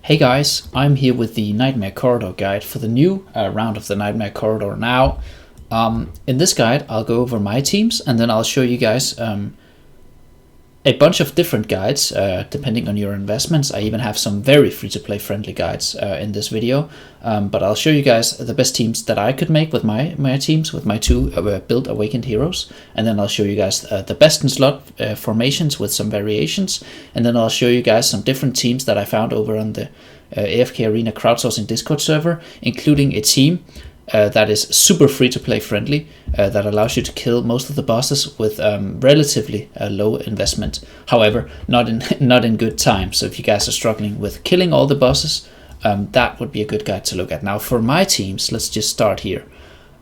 Hey guys, I'm here with the Nightmare Corridor guide for the new round of the Nightmare Corridor now. In this guide, I'll go over my teams and then I'll show you guys a bunch of different guides depending on your investments. I even have some very free-to-play friendly guides in this video, but I'll show you guys the best teams that I could make with my teams, with my two built Awakened Heroes, and then I'll show you guys the best in slot formations with some variations, and then I'll show you guys some different teams that I found over on the AFK Arena crowdsourcing Discord server, including a team that is super free-to-play friendly, that allows you to kill most of the bosses with relatively low investment. However, not in good time. So if you guys are struggling with killing all the bosses, that would be a good guide to look at. Now for my teams, let's just start here.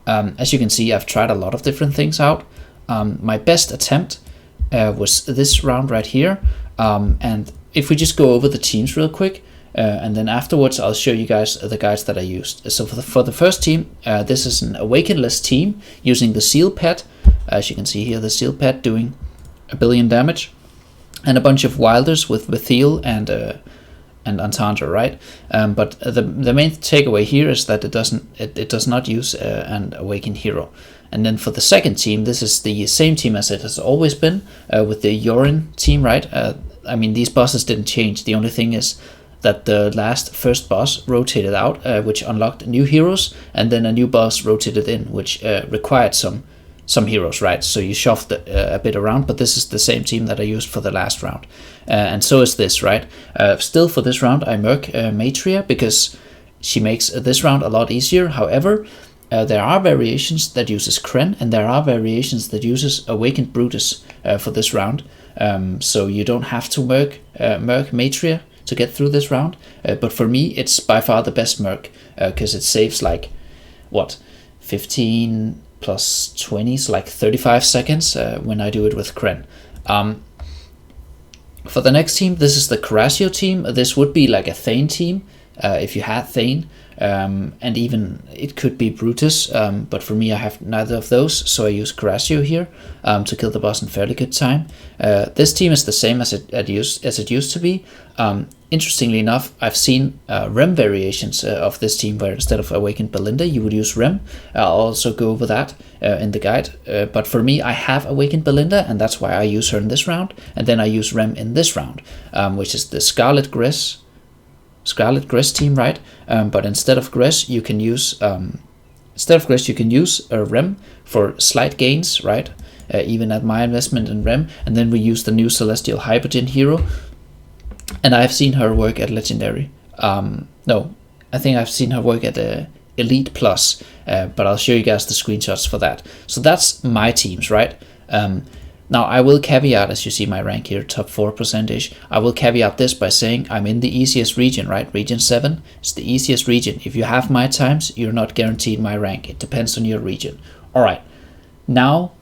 As you can see, I've tried a lot of different things out. My best attempt was this round right here. And if we just go over the teams real quick, and then afterwards I'll show you guys the guides that I used. So for the first team, this is an Awakened-less team using the Seal Pet. As you can see here, the Seal Pet doing 1 billion damage, and a bunch of Wilders with Vithiel and Entendre, right? But the main takeaway here is that it does not use an Awakened hero. And then for the second team, this is the same team as it has always been, with the Yorin team, right? I mean, these bosses didn't change. The only thing is that the first boss rotated out, which unlocked new heroes, and then a new boss rotated in, which required some heroes, right? So you shoved a bit around, but this is the same team that I used for the last round, and so is this, right? Still for this round, I merc Matria because she makes this round a lot easier. However, there are variations that uses Kren, and there are variations that uses Awakened Brutus for this round. So you don't have to merc Matria to get through this round, but for me it's by far the best merc, because it saves like 15 plus 20, so like 35 seconds when I do it with Kren. For the next team, this is the Carasio team. This would be like a Thane team if you had Thane, and even it could be Brutus, but for me I have neither of those, so I use Carasio here to kill the boss in fairly good time. This team is the same as it used to be. Interestingly enough, I've seen Rem variations of this team where instead of Awakened Belinda you would use Rem. I'll also go over that in the guide, but for me I have Awakened Belinda, and that's why I use her in this round, and then I use Rem in this round, which is the Scarlet Gress team, right? But instead of Gress you can use Rem for slight gains, right? Even at my investment in Rem, and then we use the new Celestial Hypogen hero, and I've seen her work at Legendary. No, I think I've seen her work at Elite Plus, but I'll show you guys the screenshots for that. So that's my teams, right? Now I will caveat, as you see my rank here, top 4%, I will caveat this by saying I'm in the easiest region, right? Region 7 is the easiest region. If you have my times, you're not guaranteed my rank. It depends on your region. Alright, now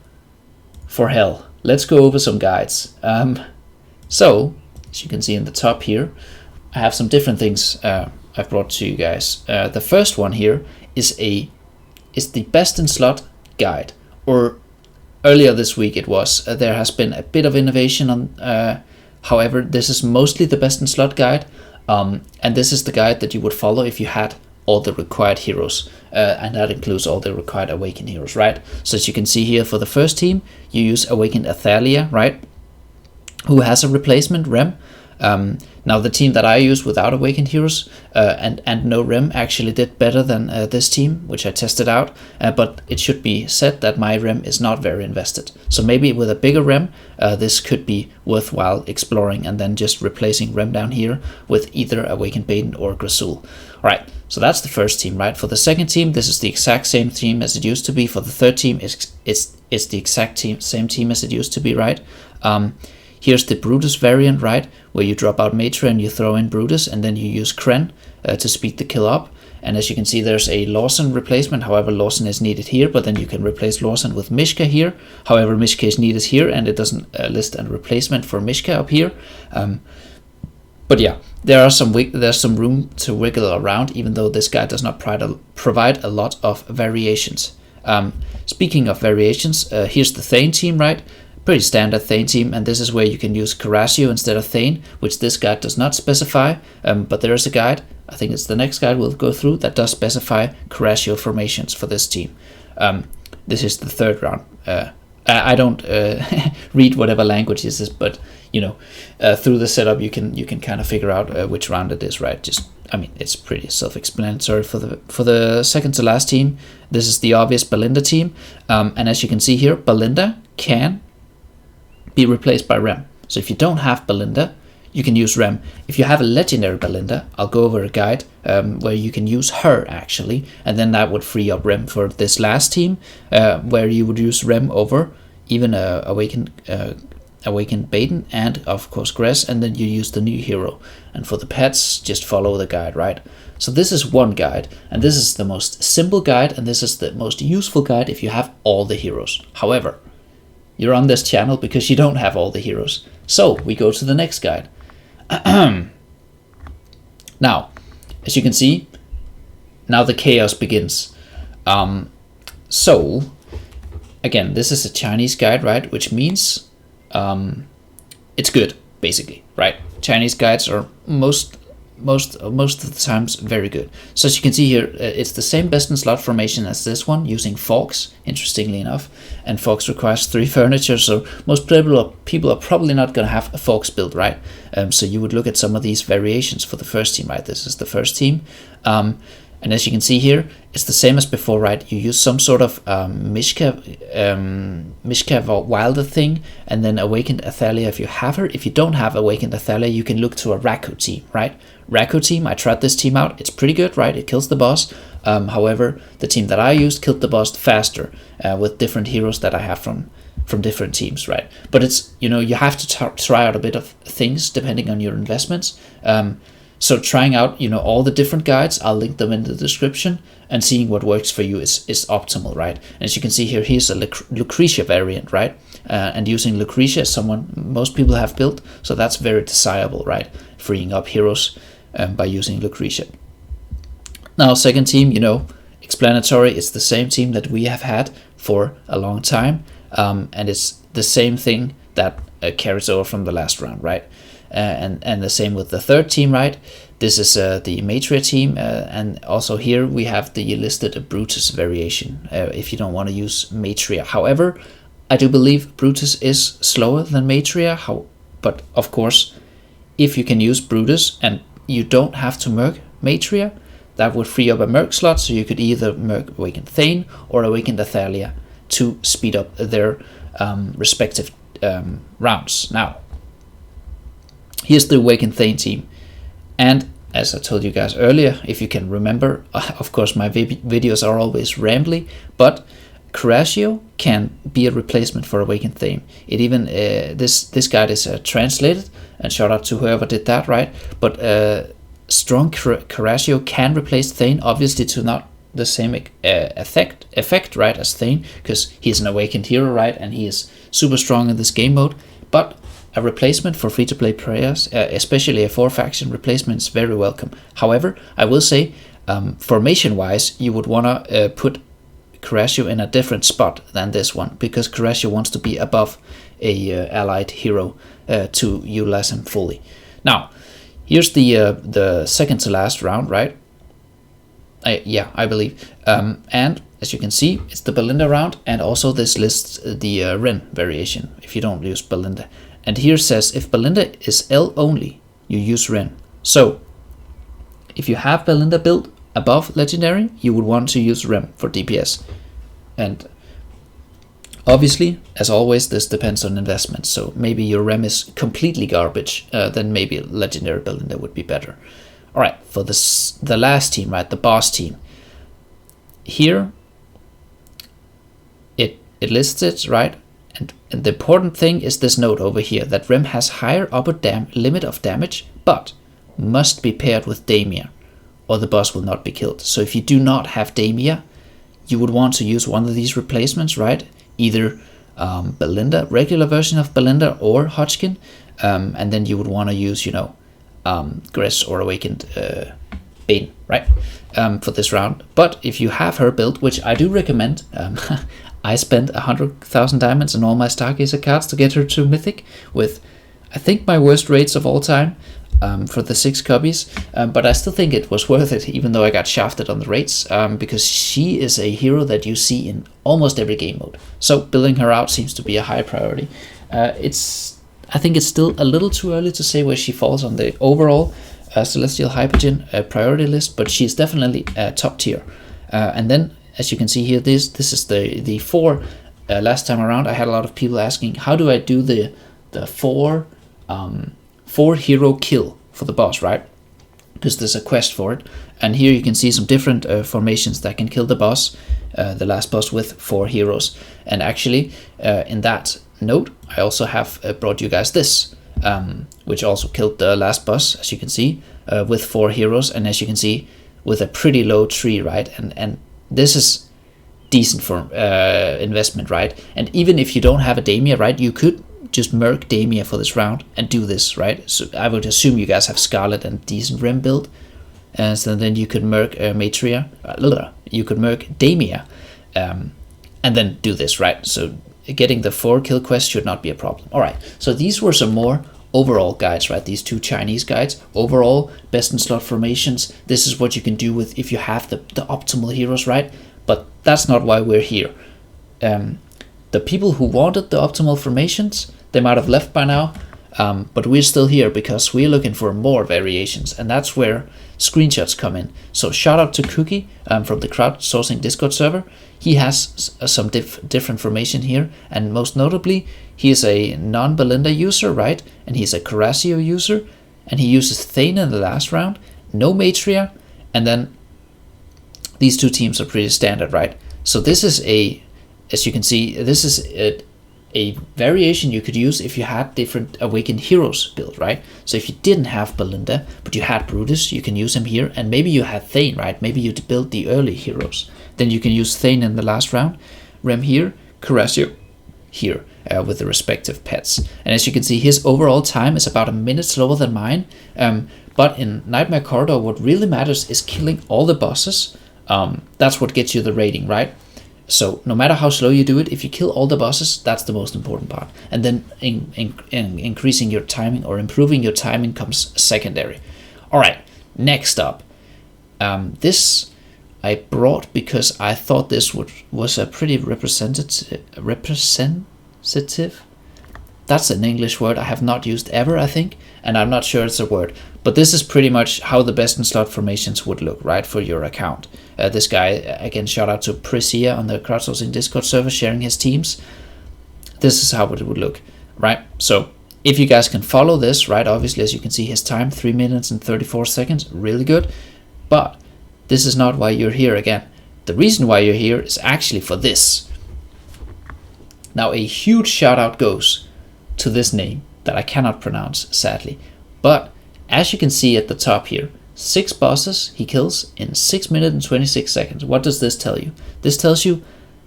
for hell. Let's go over some guides. So, as you can see in the top here, I have some different things I've brought to you guys. The first one here is the best in slot guide, or earlier this week it was. There has been a bit of innovation on, however, this is mostly the best in slot guide, and this is the guide that you would follow if you had all the required heroes, and that includes all the required Awakened heroes, right? So as you can see here, for the first team, you use Awakened Athalia, right? Who has a replacement, Rem. Now the team that I use without Awakened heroes and no Rem actually did better than this team, which I tested out, but it should be said that my Rem is not very invested. So maybe with a bigger Rem, this could be worthwhile exploring, and then just replacing Rem down here with either Awakened Baden or Grasul. Alright, so that's the first team, right? For the second team, this is the exact same team as it used to be. For the third team, it's the exact same team as it used to be, right? Here's the Brutus variant, right, where you drop out Matra and you throw in Brutus, and then you use Kren to speed the kill up. And as you can see, there's a Lawson replacement. However, Lawson is needed here, but then you can replace Lawson with Mishka here. However, Mishka is needed here, and it doesn't list a replacement for Mishka up here. But yeah, there's some room to wiggle around, even though this guy does not provide a lot of variations. Speaking of variations, here's the Thane team, right? Pretty standard Thane team, and this is where you can use Curatio instead of Thane, which this guide does not specify, but there is a guide, I think it's the next guide we'll go through, that does specify Curatio formations for this team. This is the third round. I don't read whatever language this is, but you know, through the setup you can kind of figure out which round it is, right? I mean, it's pretty self-explanatory. For the second to last team, this is the obvious Belinda team, and as you can see here, Belinda can be replaced by Rem. So if you don't have Belinda, you can use Rem. If you have a legendary Belinda, I'll go over a guide where you can use her actually, and then that would free up Rem for this last team, where you would use Rem over even Awakened Baden and of course Gress, and then you use the new hero. And for the pets, just follow the guide, right? So this is one guide, and this is the most simple guide, and this is the most useful guide if you have all the heroes. However, you're on this channel because you don't have all the heroes. So we go to the next guide. Now, as you can see, now the chaos begins. So again, this is a Chinese guide, right? Which means it's good, basically, right? Chinese guides are most of the times very good. So as you can see here, it's the same best in slot formation as this one, using forks, interestingly enough, and forks requires 3 furniture, so most people are probably not going to have a forks build, right? So you would look at some of these variations for the first team, right? This is the first team, and as you can see here, it's the same as before, right? You use some sort of Mishka Wilder thing, and then Awakened Athalia if you have her. If you don't have Awakened Athalia, you can look to a Rako team, right? Rako team, I tried this team out. It's pretty good, right? It kills the boss. However, the team that I used killed the boss faster with different heroes that I have from different teams, right? But it's, you know, you have to try out a bit of things depending on your investments. So trying out, you know, all the different guides, I'll link them in the description, and seeing what works for you is optimal, right? And as you can see here, here's a Lucretia variant, right? And using Lucretia is someone most people have built, so that's very desirable, right? Freeing up heroes by using Lucretia. Now, second team, you know, explanatory, it's the same team that we have had for a long time, and it's the same thing that carries over from the last round, right? And the same with the third team, right? This is the Matria team, and also here we have the listed Brutus variation if you don't want to use Matria. However, I do believe Brutus is slower than Matria, but of course, if you can use Brutus and you don't have to merc Matria, that would free up a merc slot, so you could either merc Awakened Thane or Awakened Athalia to speed up their respective rounds. Now, here's the Awakened Thane team, and as I told you guys earlier, if you can remember, of course my videos are always rambly, but Curatio can be a replacement for Awakened Thane. It even this guide is translated, and shout out to whoever did that, right? But strong Curatio can replace Thane, obviously to not the same effect, right, as Thane, because he's an awakened hero, right, and he is super strong in this game mode. But a replacement for free-to-play players, especially a 4-faction replacement, is very welcome. However, I will say, formation-wise, you would want to put Curatio in a different spot than this one, because Curatio wants to be above a allied hero to utilize him fully. Now, here's the second to last round, right? I believe. And as you can see, it's the Belinda round, and also this lists the Ren variation if you don't use Belinda. And here says if Belinda is L only, you use Ren. So if you have Belinda built above legendary, you would want to use Rem for DPS. And obviously, as always, this depends on investment. So maybe your Rem is completely garbage, then maybe legendary Belinda would be better. All right, for the last team, right, the boss team. Here, it lists it, right? And the important thing is this note over here, that Rem has higher upper limit of damage, but must be paired with Damia, or the boss will not be killed. So if you do not have Damia, you would want to use one of these replacements, right? Either Belinda, regular version of Belinda, or Hodgkin, and then you would want to use, you know, Gress or Awakened Bane, right? For this round. But if you have her built, which I do recommend, I spent 100,000 diamonds and all my Stargazer cards to get her to Mythic with, I think, my worst rates of all time for the 6 copies. But I still think it was worth it, even though I got shafted on the rates, because she is a hero that you see in almost every game mode. So building her out seems to be a high priority. I think it's still a little too early to say where she falls on the overall Celestial Hypergen priority list, but she's definitely top tier. And then, as you can see here, this is the 4. Last time around, I had a lot of people asking, how do I do the 4 hero kill for the boss, right? Because there's a quest for it. And here you can see some different formations that can kill the boss, the last boss, with 4 heroes. And actually, in that note, I also have brought you guys this, which also killed the last boss, as you can see, with 4 heroes. And as you can see, with a pretty low tree, right? And this is decent for investment, right? And even if you don't have a Damia, right, you could just merc Damia for this round and do this, right? So I would assume you guys have Scarlet and decent Rem build, and so then you could merc Matria, you could merc Damia, and then do this, right? So getting the 4 kill quest should not be a problem. All right, so these were some more overall guides, right? These 2 Chinese guides, overall best in slot formations. This is what you can do with if you have the optimal heroes, right? But that's not why we're here. The people who wanted the optimal formations, they might have left by now, but we're still here because we're looking for more variations, and that's where screenshots come in. So shout out to Cookie from the crowdsourcing Discord server. He has some different formation here, and most notably, he is a non-Belinda user, right? And he's a Carasio user, and he uses Thane in the last round, no Matria, and then these 2 teams are pretty standard, right? So this is as you can see, this is a variation you could use if you had different Awakened Heroes build, right? So if you didn't have Belinda, but you had Brutus, you can use him here, and maybe you had Thane, right? Maybe you build the early heroes. Then you can use Thane in the last round, Rem here, Carasio here, with the respective pets. And as you can see, his overall time is about a minute slower than mine, but in Nightmare Corridor, what really matters is killing all the bosses. That's what gets you the rating, right? So no matter how slow you do it, if you kill all the bosses, that's the most important part. And then increasing your timing or improving your timing comes secondary. All right, next up. This I brought because I thought this was a pretty representative. That's an English word I have not used ever, I think, and I'm not sure it's a word. But this is pretty much how the best in slot formations would look, right, for your account. This guy, again, shout out to Prisia on the crowdsourcing Discord server sharing his teams. This is how it would look, right? So if you guys can follow this, right, obviously, as you can see, his time, 3 minutes and 34 seconds, really good. But this is not why you're here again. The reason why you're here is actually for this. Now, a huge shout out goes to this name that I cannot pronounce, sadly. But as you can see at the top here, 6 bosses he kills in 6 minutes and 26 seconds. What does this tell you? This tells you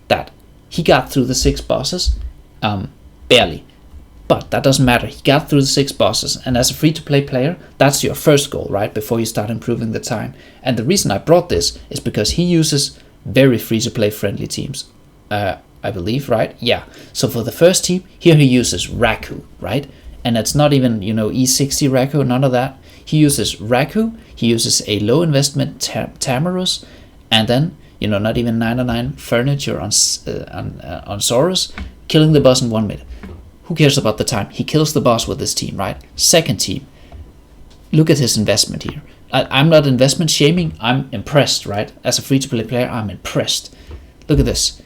that he got through the 6 bosses barely. But that doesn't matter. He got through the 6 bosses, and as a free-to-play player, that's your first goal, right? Before you start improving the time. And the reason I brought this is because he uses very free-to-play friendly teams. I believe, right? Yeah. So for the first team, here he uses Raku, right? And it's not even, E60 Raku, none of that. He uses Raku, he uses a low investment Tamarus, and then, not even 99 furniture on Saurus, killing the boss in 1 minute. Who cares about the time? He kills the boss with this team, right? Second team, look at his investment here. I'm not investment shaming, I'm impressed, right? As a free-to-play player, I'm impressed. Look at this.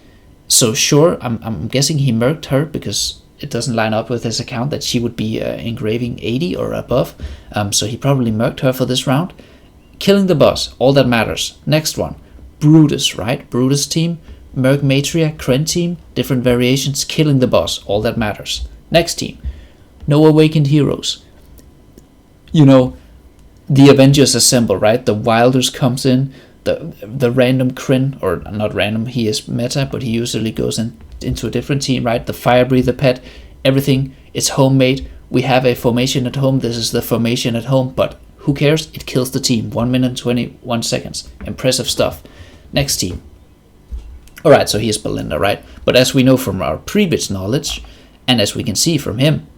So sure, I'm guessing he merked her because it doesn't line up with his account that she would be engraving 80 or above. So he probably merked her for this round. Killing the boss, all that matters. Next one, Brutus, right? Brutus team, Merc Matria, Kren team, different variations, killing the boss, all that matters. Next team, no Awakened Heroes. The Avengers assemble, right? The Wilders comes in, the random Kren, or not random, he is meta, but he usually goes into a different team, right? The Fire Breather pet, everything is homemade. We have a formation at home. This is the formation at home, but who cares? It kills the team. 1 minute, 21 seconds. Impressive stuff. Next team. Alright, so here's Belinda, right? But as we know from our previous knowledge, and as we can see from him,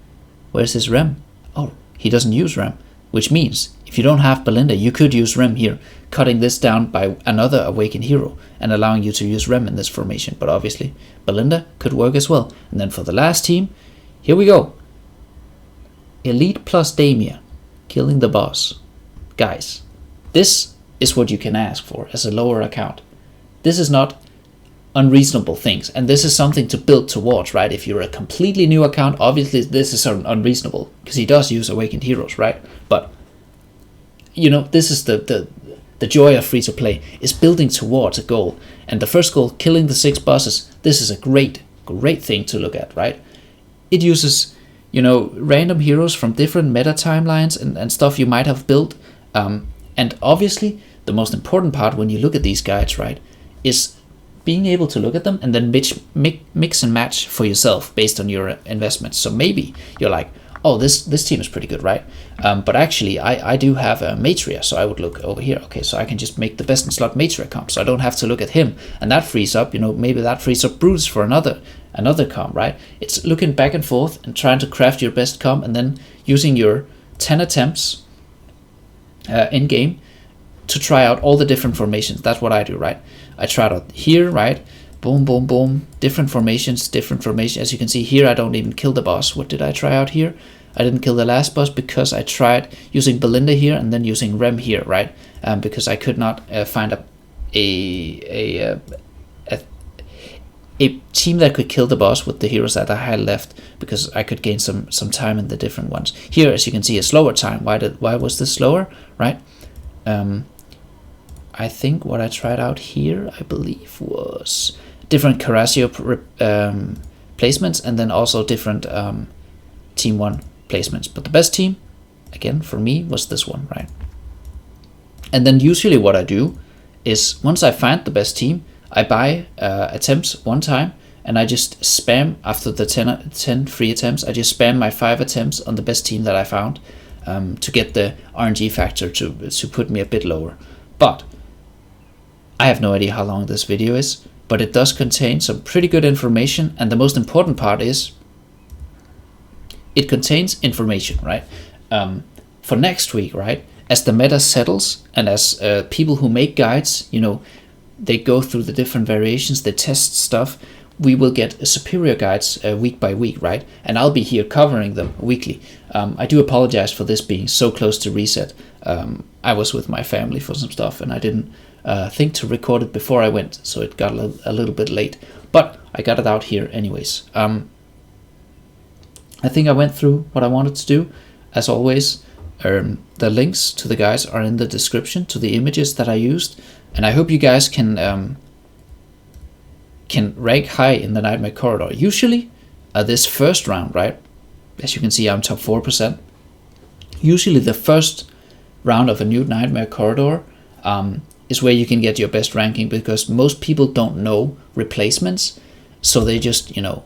where's his rem? Oh, he doesn't use rem, which means if you don't have Belinda, you could use rem here, cutting this down by another awakened hero and allowing you to use rem in this formation. But obviously, Belinda could work as well. And then for the last team, here we go. Elite plus Damia, killing the boss. Guys, this is what you can ask for as a lower account. This is not unreasonable things, and this is something to build towards, right? If you're a completely new account, obviously this is unreasonable because he does use awakened heroes, right? But you know, this is the joy of free to play, is building towards a goal. And the first goal, killing the 6 bosses, this is a great thing to look at, right? It uses, you know, random heroes from different meta timelines and stuff you might have built, and obviously the most important part when you look at these guides, right, is being able to look at them and then mix and match for yourself based on your investments. So maybe you're like, oh, this team is pretty good, right? But actually, I do have a Matria, so I would look over here. Okay, so I can just make the best in slot Matria comp, so I don't have to look at him, and that frees up, you know, maybe that frees up Brutus for another comp, right? It's looking back and forth and trying to craft your best comp, and then using your 10 attempts in game to try out all the different formations. That's what I do, right? I try it out here, right? Boom, boom, boom. Different formations. As you can see here, I don't even kill the boss. What did I try out here? I didn't kill the last boss because I tried using Belinda here and then using Rem here, right? Because I could not find a team that could kill the boss with the heroes that I had left, because I could gain some time in the different ones. Here, as you can see, a slower time. Why was this slower, right? I think what I tried out here, I believe, was different Carasio placements, and then also different team 1 placements. But the best team, again, for me, was this one, right? And then usually what I do is, once I find the best team, I buy attempts one time, and I just spam, after the 10 free attempts, I just spam my 5 attempts on the best team that I found to get the RNG factor to put me a bit lower. But I have no idea how long this video is, but it does contain some pretty good information, and the most important part is it contains information, right? For next week, right? As the meta settles, and as people who make guides, you know, they go through the different variations, they test stuff, we will get superior guides week by week, right? And I'll be here covering them weekly. I do apologize for this being so close to reset. I was with my family for some stuff, and I didn't think to record it before I went, so it got a little bit late. But I got it out here anyways. I think I went through what I wanted to do. As always, the links to the guides are in the description, to the images that I used, and I hope you guys can rank high in the Nightmare Corridor. Usually, this first round, right? As you can see, I'm top 4%. Usually the first round of a new Nightmare Corridor is where you can get your best ranking, because most people don't know replacements, so they just, you know,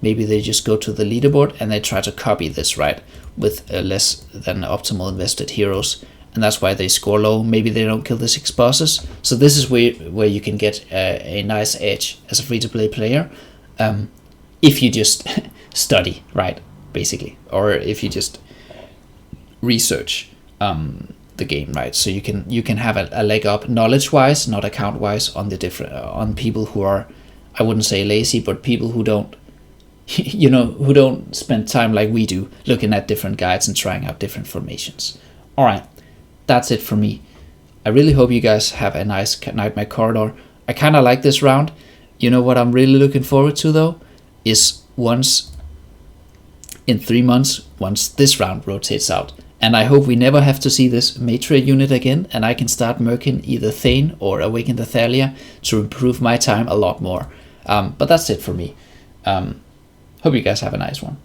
maybe they just go to the leaderboard and they try to copy this, right, with less than optimal invested heroes, and that's why they score low. Maybe they don't kill the 6 bosses. So this is where you can get a nice edge as a free-to-play player, if you just study, right, basically, or if you just research the game, right? So you can have a leg up knowledge-wise, not account-wise, on the different on people who are, I wouldn't say lazy, but people who don't, you know, who don't spend time like we do looking at different guides and trying out different formations. All right, that's it for me. I really hope you guys have a nice Nightmare Corridor. I kind of like this round. You know what I'm really looking forward to, though, is once in 3 months, once this round rotates out, and I hope we never have to see this Matria unit again, and I can start merking either Thane or Awaken the Thalia to improve my time a lot more. But that's it for me. Hope you guys have a nice one.